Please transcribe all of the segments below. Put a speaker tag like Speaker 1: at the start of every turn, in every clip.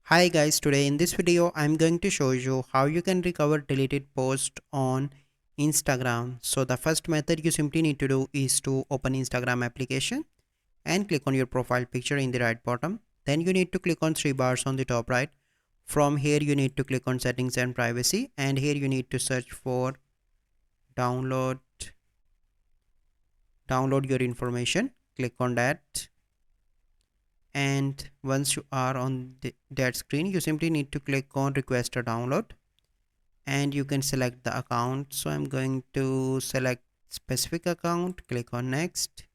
Speaker 1: Hi guys, today in this video I'm going to show you how you can recover deleted post on Instagram. So the first method you simply need to do is to open Instagram application and click on your profile picture in the right bottom. Then you need to click on three bars on the top right. From here you need to click on settings and privacy, and here you need to search for download download your information. Click on that, and once you are on that screen you simply need to click on request a download, and you can select the account. So I'm going to select specific account, click on next,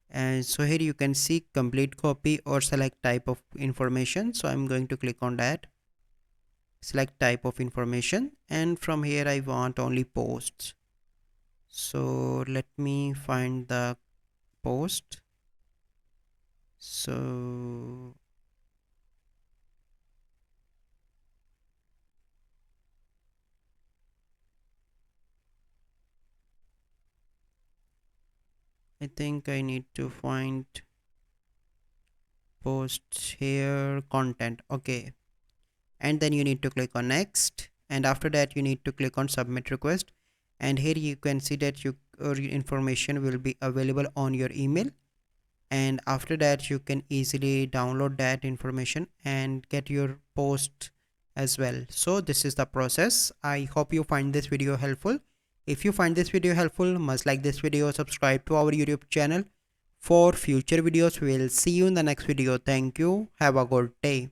Speaker 1: and so here you can see complete copy or select type of information. So I'm going to click on that, select type of information, and from here I want only posts. So let me find the post. So I think I need to find post here, content. Okay, and then you need to click on next, and after that you need to click on submit request, and here you can see that your information will be available on your email, and after that you can easily download that information and get your post as well. So this is the process. I hope you find this video helpful. If you find this video helpful, must like this video, subscribe to our YouTube channel for future videos. We'll see you in the next video. Thank you, have a good day.